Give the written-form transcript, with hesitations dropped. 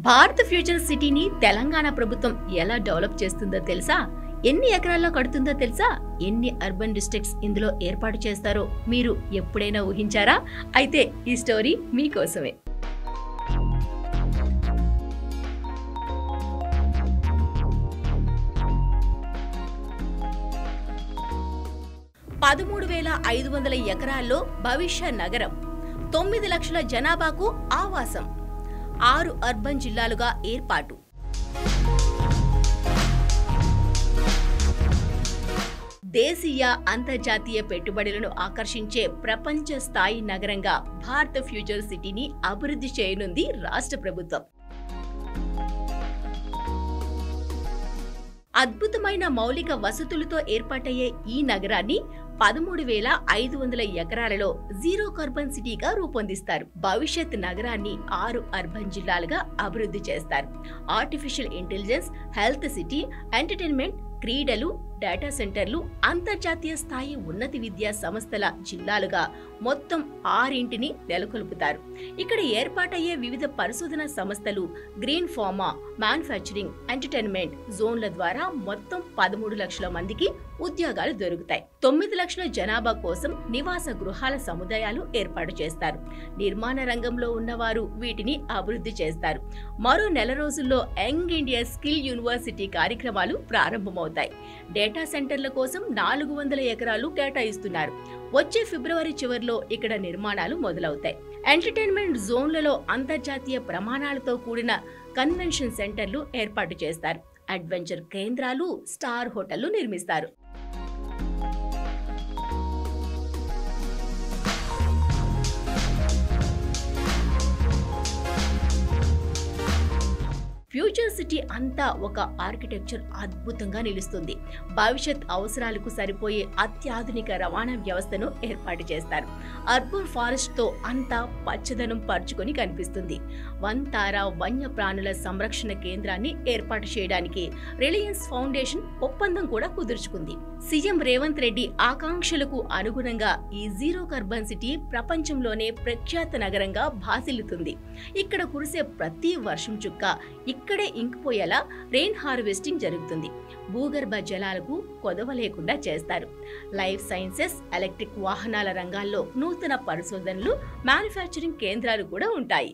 Bharat future సిటీని తెలంగాణ ప్రభుత్వం ఎలా డెవలప్ చేస్తుందో తెలుసా? ఎన్ని ఎకరాల్లో కడుతుందో తెలుసా? ఎన్ని అర్బన్ డిస్ట్రిక్ట్స్ ఇందులో ఏర్పాటు చేస్తారో మీరు ఎప్పుడైనా ఊహించారా? అయితే ఈ స్టోరీ మీకోసమే. $13,500 ఎకరాల్లో భవిష్య నగరం, 9 లక్షల జనాభాకు ఆవాసం, 6 అర్బన్ జిల్లాలుగా ఏర్పాటు. దేశీయ అంతర్జాతీయ పెట్టుబడులను ఆకర్షించే ప్రపంచ స్థాయి నగరంగా భారత్ ఫ్యూచర్ సిటీని అభివృద్ధి చేయనుంది రాష్ట్ర ప్రభుత్వం. అద్భుతమైన మౌలిక వసతులతో ఏర్పాటయ్యే ఈ నగరాన్ని 13,500 ఎకరాలలో జీరో కార్బన్ సిటీగా రూపొందిస్తారు. భవిష్యత్ నగరాన్ని 6 అర్బన్ జిల్లాలుగా అభివృద్ధి చేస్తారు. Artificial intelligence, health city, entertainment, క్రీడలు, డేటా సెంటర్లు, అంతర్జాతీయ స్థాయి ఉన్నత విద్యా సంస్థల జిల్లాలుగా మొత్తం 6 నెలకొల్పుతారు. ఇక్కడ ఏర్పాటయ్యే వివిధ పరిశోధన సంస్థలు, గ్రీన్ ఫార్మా, మ్యానుఫ్యాక్చరింగ్, ఎంటర్టైన్మెంట్ జోన్ల ద్వారా మొత్తం 13 లక్షల మందికి ఉద్యోగాలు దొరుకుతాయి. 9 లక్షల జనాభా కోసం నివాస గృహాల సముదాయాలు ఏర్పాటు చేస్తారు. నిర్మాణ రంగంలో ఉన్నవారు వీటిని అభివృద్ధి చేస్తారు. మరో నెల రోజుల్లో యంగ్ ఇండియా స్కిల్ యూనివర్సిటీ కార్యక్రమాలు ప్రారంభమవుతాయి. డేటా సెంటర్ల కోసం 400 ఎకరాలు కేటాయిస్తున్నారు. వచ్చే ఫిబ్రవరి చివరిలో ఇక్కడ నిర్మాణాలు మొదలవుతాయి. ఎంటర్టైన్మెంట్ జోన్లలో అంతర్జాతీయ ప్రమాణాలతో కూడిన కన్వెన్షన్ సెంటర్లు ఏర్పాటు చేస్తారు. అడ్వెంచర్ కేంద్రాలు, స్టార్ హోటళ్లు నిర్మిస్తారు. ఫ్యూచర్ సిటీ అంతా ఒక ఆర్కిటెక్చర్ అద్భుతంగా నిలుస్తుంది. భవిష్యత్ అవసరాలకు సరిపోయే అత్యాధునిక రవాణా వ్యవస్థను ఏర్పాటు చేస్తారు. అర్బన్ ఫారెస్ట్ తో అంతా పచ్చదనం పరుచుకొని కనిపిస్తుంది. వంతార వన్యప్రాణుల సంరక్షణ కేంద్రాన్ని ఏర్పాటు చేయడానికి రిలయన్స్ ఫౌండేషన్ ఒప్పందం కూడా కుదుర్చుకుంది. సీఎం రేవంత్ రెడ్డి ఆకాంక్షలకు అనుగుణంగా ఈ జీరో కార్బన్ సిటీ ప్రపంచంలోనే ప్రఖ్యాత నగరంగా భాసిల్లుతుంది. ఇక్కడ కురిసే ప్రతి వర్షం చుక్క ఇక్కడే ఇంకిపోయేలా రెయిన్ హార్వెస్టింగ్ జరుగుతుంది. భూగర్భ జలాలకు కొదవ లేకుండా చేస్తారు. లైఫ్ సైన్సెస్, ఎలక్ట్రిక్ వాహనాల రంగాల్లో నూతన పరిశోధనలు, మ్యానుఫ్యాక్చరింగ్ కేంద్రాలు కూడా ఉంటాయి.